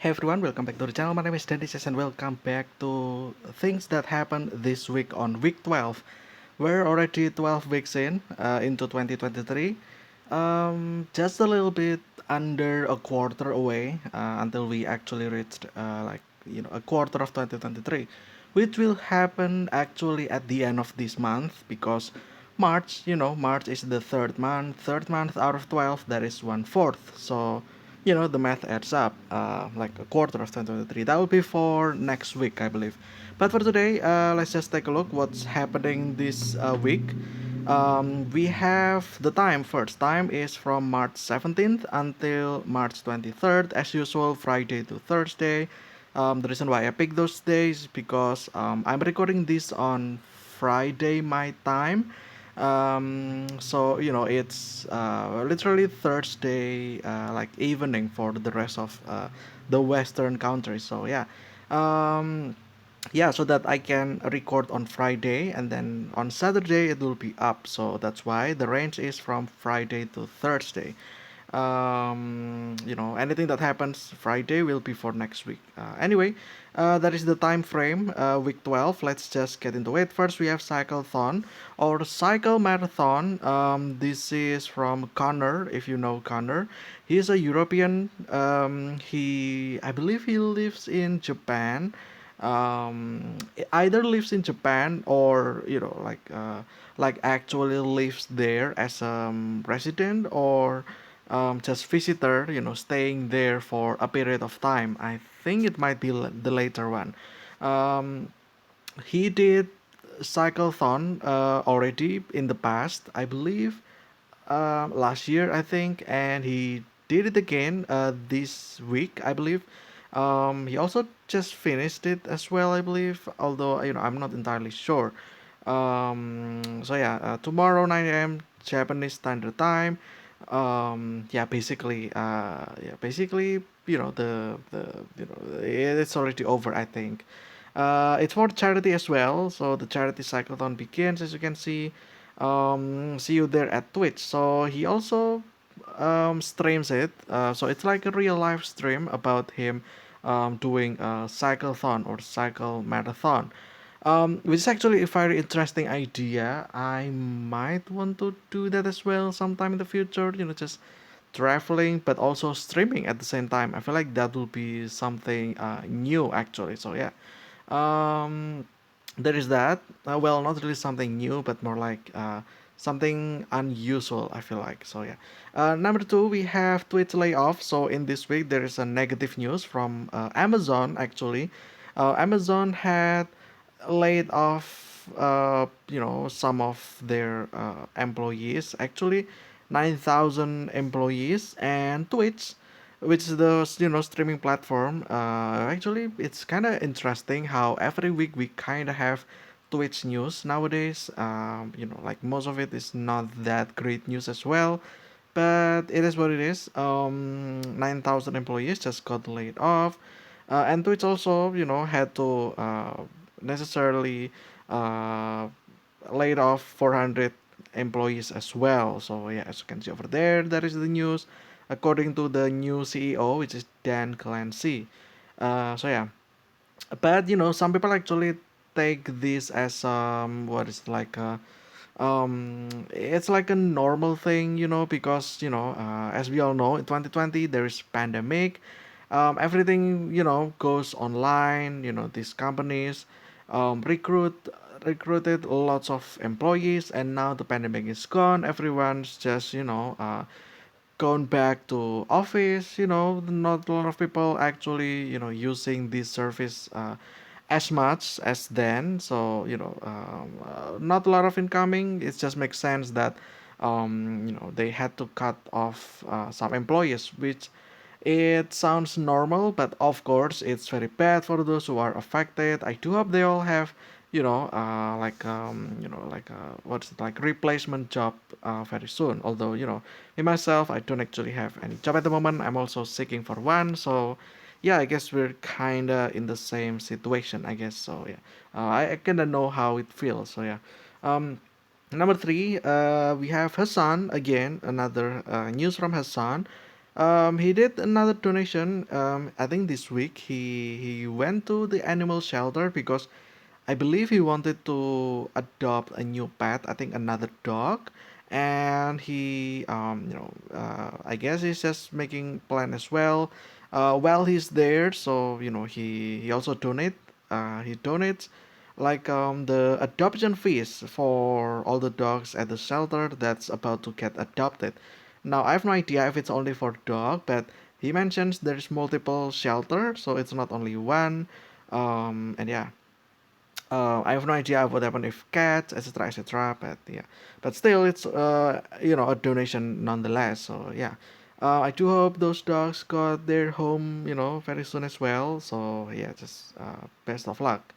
Hey everyone, welcome back to the channel. My name is Dennis and welcome back to things that happened this week on week 12. We're already 12 weeks into 2023. Just a little bit under a quarter away until we actually reached a quarter of 2023, which will happen actually at the end of this month because March is the third month out of 12, that is one fourth. So the math adds up, like a quarter of 2023. That will be for next week, I believe. But for today, let's just take a look what's happening this week. We have the time first. Time is from March 17th until March 23rd, as usual, Friday to Thursday. The reason why I picked those days is because I'm recording this on Friday my time. So it's literally Thursday, like evening for the rest of the Western countries. So yeah, so that I can record on Friday and then on Saturday it will be up. So that's why the range is from Friday to Thursday. Anything that happens Friday will be for next week. Anyway, that is the time frame. Week 12. Let's just get into it. First, we have cyclethon or cycle marathon. This is from Connor. If you know Connor, he's a European. I believe he lives in Japan. Either lives in Japan or like actually lives there as a resident or just visitor, staying there for a period of time. I think it might be the later one. Um, he did cyclethon already in the past, I believe, last year, I think, and he did it again this week, I believe. He also just finished it as well, I believe, although I'm not entirely sure. Tomorrow 9 a.m. Japanese Standard Time. Basically, it's already over, I think. It's for charity as well, so the charity cyclothon begins, as you can see. See you there at Twitch. So he also streams it. So it's like a real live stream about him doing a cyclothon or cycle marathon. Which is actually a very interesting idea. I might want to do that as well sometime in the future. Just traveling but also streaming at the same time. I feel like that will be something new actually. So yeah, um, there is that. Well, not really something new, but more like something unusual, I feel like. So yeah. Number two, we have Twitch layoff. So in this week, there is a negative news from Amazon actually. Amazon had laid off some of their employees, actually 9,000 employees. And Twitch, which is the streaming platform, actually it's kind of interesting how every week we kind of have Twitch news nowadays. Like most of it is not that great news as well, but it is what it is. 9,000 employees just got laid off, and Twitch also had to necessarily uh, laid off 400 employees as well. So yeah, as you can see over there, that is the news according to the new CEO, which is Dan Clancy. So yeah, but some people actually take this as what is like it's like a normal thing, because as we all know, in 2020 there is pandemic. Everything goes online. These companies recruited lots of employees, and now the pandemic is gone. Everyone's just gone back to office. Not a lot of people actually using this service as much as then. So not a lot of incoming. It just makes sense that they had to cut off some employees, which it sounds normal, but of course it's very bad for those who are affected. I do hope they all have what's it, like replacement job very soon. Although me myself, I don't actually have any job at the moment. I'm also seeking for one. So yeah, I guess we're kinda in the same situation, I guess. So yeah, I kinda know how it feels. So yeah. Number three, we have Hasan again. Another news from Hasan. He did another donation. I think this week he went to the animal shelter because I believe he wanted to adopt a new pet. I think another dog, and he I guess he's just making plan as well. While he's there, so he also he donates like the adoption fees for all the dogs at the shelter that's about to get adopted. Now I have no idea if it's only for dog, but he mentions there's multiple shelter, so it's not only one. And yeah, I have no idea what happened if cats, etc., etc. But yeah, but still, it's a donation nonetheless. So yeah, I do hope those dogs got their home very soon as well. So yeah, just best of luck.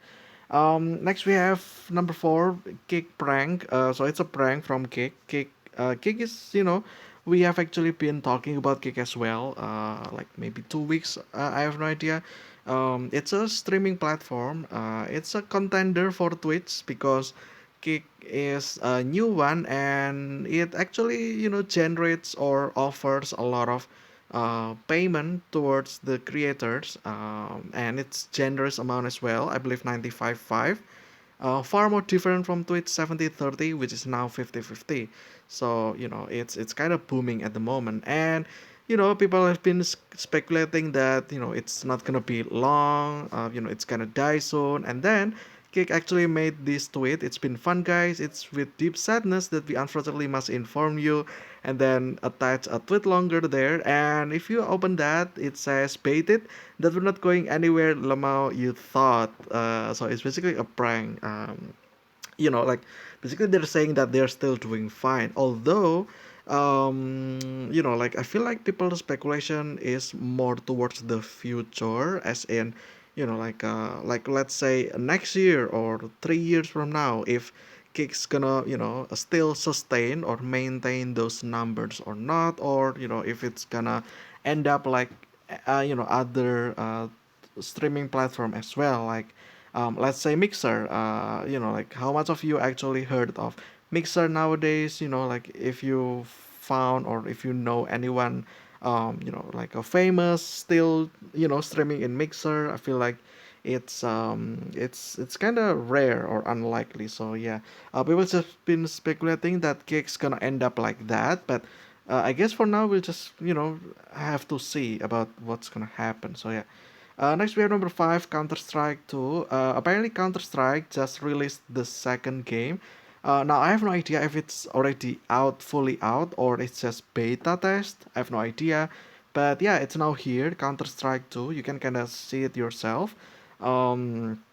Next we have number four, Kick prank. So it's a prank from Kick. Kick is we have actually been talking about Kick as well. Like maybe 2 weeks. I have no idea. It's a streaming platform. It's a contender for Twitch because Kick is a new one and it actually generates or offers a lot of payment towards the creators, and it's generous amount as well. I believe 95.5, far more different from Twitch 70/30, which is now 50/50. So it's kind of booming at the moment, and people have been speculating that it's not gonna be long. It's gonna die soon, and then Kick actually made this tweet. It's been fun, guys. It's with deep sadness that we unfortunately must inform you, and then attach a tweet longer there. And if you open that, it says baited that we're not going anywhere, Lamau, you thought. So it's basically a prank. Like basically they're saying that they're still doing fine. Although, like I feel like people's speculation is more towards the future, as in, like let's say next year or 3 years from now, if Kick's gonna, still sustain or maintain those numbers or not, or if it's gonna end up like, other streaming platform as well, like let's say Mixer. Like how much of you actually heard of Mixer nowadays? Like if you found or if you know anyone, like a famous still, streaming in Mixer. I feel like it's kind of rare or unlikely. So yeah, people just been speculating that Kick's gonna end up like that, but. I guess for now we'll just have to see about what's gonna happen. So yeah, next we have number five, Counter Strike 2. Apparently, Counter Strike just released the second game. Now I have no idea if it's already out, fully out, or it's just beta test. I have no idea, but yeah, it's now here. Counter Strike 2. You can kind of see it yourself. Um,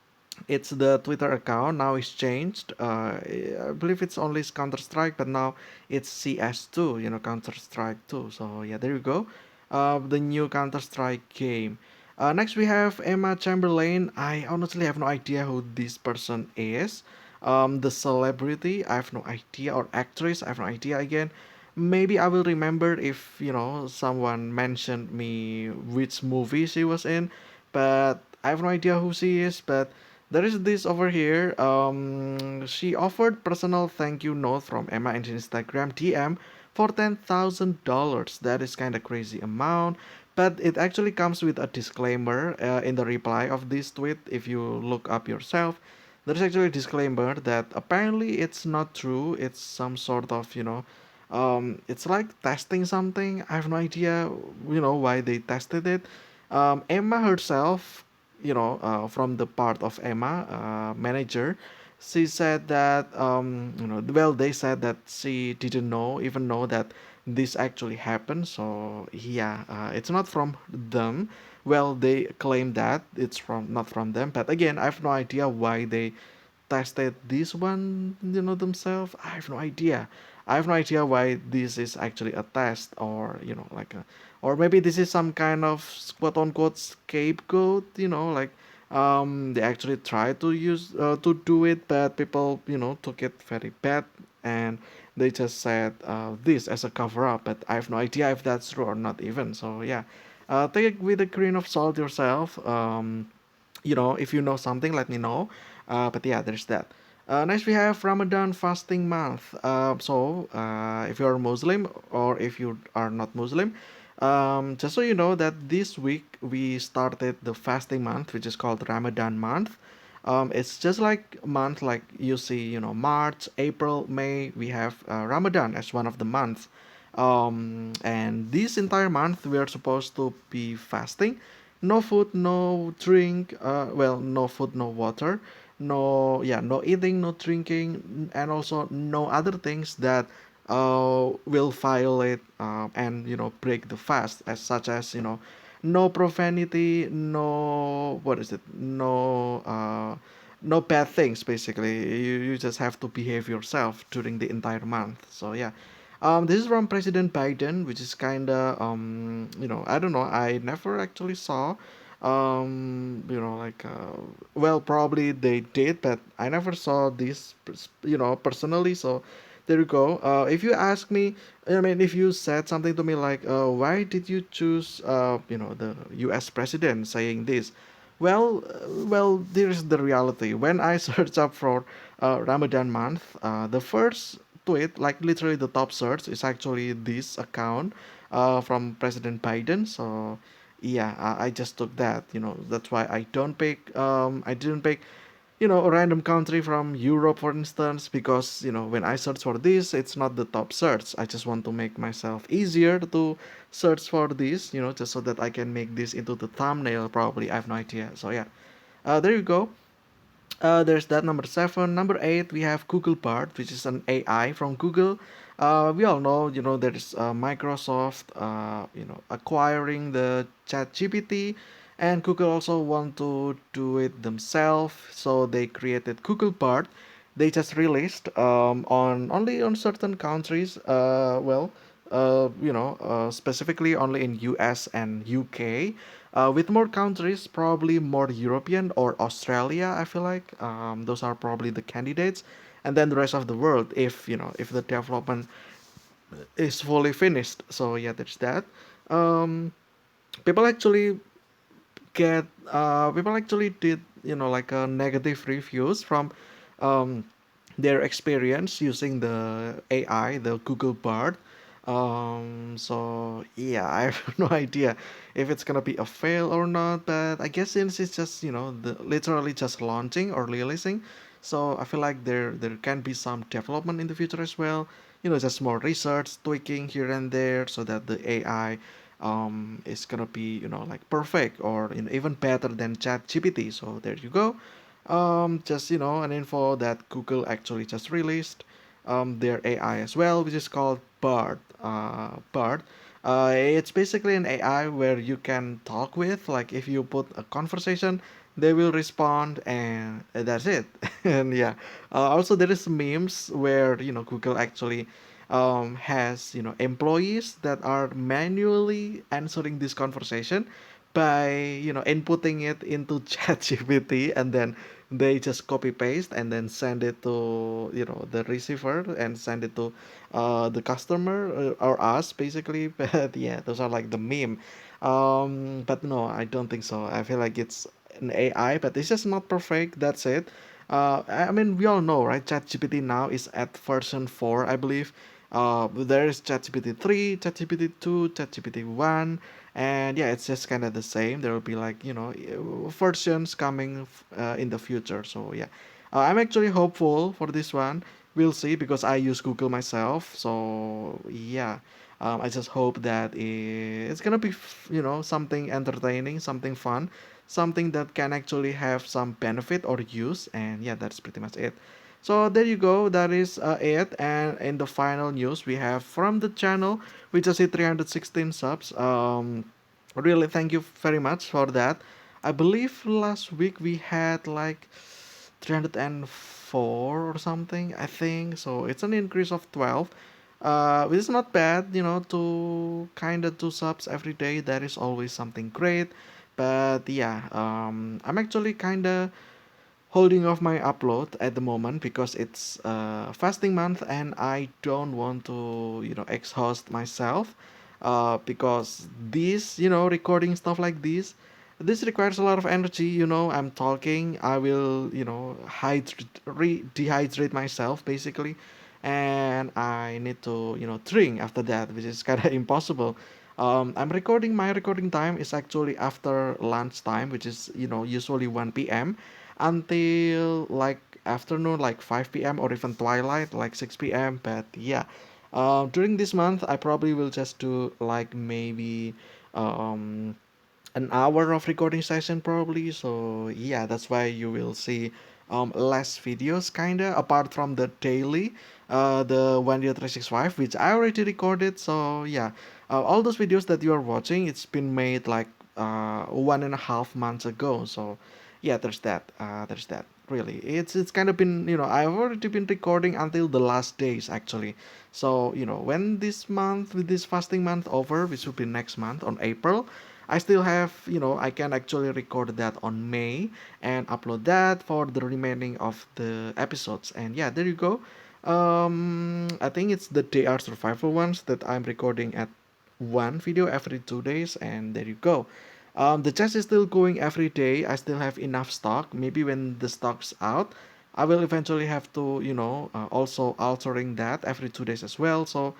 it's the Twitter account now is changed. I believe it's only Counter Strike, but now it's CS2. Counter Strike 2. So yeah, there you go. The new Counter Strike game. Next we have Emma Chamberlain. I honestly have no idea who this person is. The celebrity, I have no idea, or actress, I have no idea again. Maybe I will remember if someone mentioned me which movie she was in, but I have no idea who she is. But there is this over here. She offered personal thank you note from Emma in Instagram DM for $10,000. That is kind of crazy amount, but it actually comes with a disclaimer in the reply of this tweet. If you look up yourself, there's actually a disclaimer that apparently it's not true. It's some sort of it's like testing something. I have no idea why they tested it. Emma herself, from the part of Emma, manager, she said that well, they said that she didn't even know that this actually happened. So yeah, it's not from them. Well, they claim that it's from not from them, but again, I have no idea why they tested this one, themselves. I have no idea. I have no idea why this is actually a test, or like or maybe this is some kind of quote unquote scapegoat. Like they actually tried to use to do it, but people took it very bad, and they just said this as a cover up. But I have no idea if that's true or not even. So yeah, take it with a grain of salt yourself. If you know something, let me know. But yeah, there's that. Next, we have Ramadan fasting month. So if you're Muslim or if you are not Muslim, Just so you know that this week we started the fasting month, which is called Ramadan month. It's just like a month like you see, March, April, May. We have Ramadan as one of the months, and this entire month we are supposed to be fasting. No food, no drink. Well, no food, no water, no eating, no drinking, and also no other things that will violate and break the fast, as such as no profanity, no what is it, no bad things. Basically, you just have to behave yourself during the entire month. So yeah, this is from President Biden, which is kind of I don't know. I never actually saw like well, probably they did, but I never saw this personally. So there you go. If you ask me, I mean, if you said something to me like, why did you choose the US president saying this? Well, there's the reality. When I search up for Ramadan month, the first tweet, like literally the top search, is actually this account from President Biden. So yeah, I just took that. That's why I didn't pick a random country from Europe, for instance, because when I search for this, it's not the top search. I just want to make myself easier to search for this, just so that I can make this into the thumbnail. Probably, I have no idea. So yeah, there you go. There's that number seven. Number eight, we have Google Bard, which is an AI from Google. We all know, there's Microsoft, acquiring the ChatGPT, and Google also want to do it themselves, so they created Google Bard. They just released on only on certain countries. Specifically only in US and UK. With more countries, probably more European or Australia. I feel like those are probably the candidates, and then the rest of the world, if the development is fully finished. So yeah, there's that. Um, people actually people actually did like negative reviews from um, their experience using the AI, the Google Bard. So yeah, I have no idea if it's gonna be a fail or not, but I guess since it's just literally just launching or releasing, so I feel like there can be some development in the future as well. Just more research, tweaking here and there, so that the AI is gonna be like perfect or even better than ChatGPT. So there you go. Just an info that Google actually just released their AI as well, which is called Bard. Bard. It's basically an AI where you can talk with. Like if you put a conversation, they will respond, and that's it. And yeah, also there is memes where Google actually has employees that are manually answering this conversation by inputting it into ChatGPT, and then they just copy paste and then send it to the receiver and send it to the customer or us basically. But yeah, those are like the meme. But no, I don't think so. I feel like it's an AI, but it's just not perfect. That's it. I mean, we all know, right? ChatGPT now is at version 4, I believe. There is ChatGPT 3, ChatGPT 2, ChatGPT 1, and yeah, it's just kind of the same. There will be like versions coming in the future. So yeah, I'm actually hopeful for this one. We'll see, because I use Google myself. So yeah, I just hope that it's gonna be something entertaining, something fun, something that can actually have some benefit or use. And yeah, that's pretty much it. So there you go. That is it. And in the final news, we have from the channel, we just hit 316 subs. Really, thank you very much for that. I believe last week we had like 304 or something, I think. So it's an increase of 12. Which is not bad, to kind of do subs every day. That is always something great. But yeah, I'm actually kind of holding off my upload at the moment because it's fasting month, and I don't want to exhaust myself, because this recording stuff like this requires a lot of energy. I'm talking, I will dehydrate myself basically, and I need to drink after that, which is kind of impossible. I'm recording. My recording time is actually after lunch time, which is usually 1 p.m. until like afternoon, like 5 p.m. or even twilight, like 6 p.m. But yeah, during this month, I probably will just do like maybe um an hour of recording session probably. So yeah, that's why you will see less videos kinda apart from the daily the 1 year 365 which I already recorded. So yeah, all those videos that you are watching, it's been made like 1.5 months ago. So yeah, there's that really. It's kind of been, I've already been recording until the last days actually. So when this month, with this fasting month over, which will be next month on April, I still have, I can actually record that on May and upload that for the remaining of the episodes. And yeah, there you go. I think it's the DR survival ones that I'm recording at one video every 2 days, and there you go. The chest is still going every day. I still have enough stock. Maybe when the stock's out, I will eventually have to, also altering that every 2 days as well. So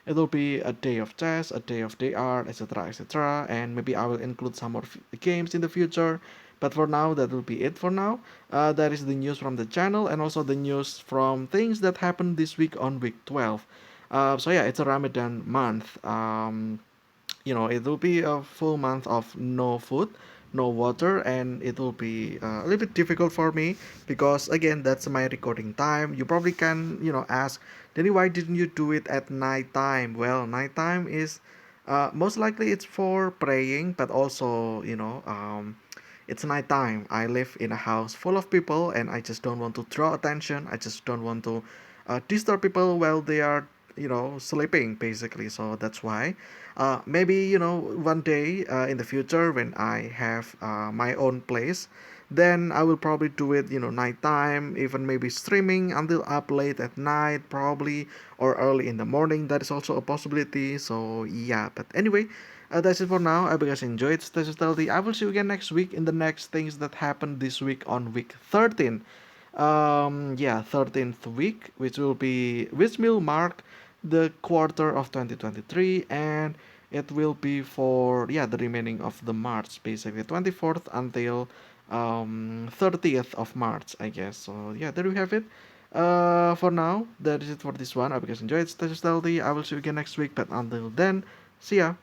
it'll be a day of chess, a day of DR, etc., etc. And maybe I will include some more games in the future. But for now, that will be it for now. That is the news from the channel and also the news from things that happened this week on week 12. So yeah, it's a Ramadan month. It will be a full month of no food, no water, and it will be a little bit difficult for me because again, that's my recording time. You probably can, ask, Danny, why didn't you do it at night time? Well, nighttime is most likely it's for praying, but also, it's nighttime. I live in a house full of people, and I just don't want to draw attention. I just don't want to disturb people while they are, sleeping, basically. So that's why. Maybe, one day in the future when I have my own place, then I will probably do it, nighttime, even maybe streaming until up late at night, probably, or early in the morning. That is also a possibility. So yeah, but anyway, that's it for now. I hope you guys enjoyed. Stay healthy. I will see you again next week in the next things that happened this week on week 13. Yeah, 13th week, which will mark the quarter of 2023, and it will be for, yeah, the remaining of the March, basically 24th until 30th of March, I guess. So yeah, there we have it. For now, that is it for this one. I hope you guys enjoyed. Stay healthy. I will see you again next week, but until then, see ya.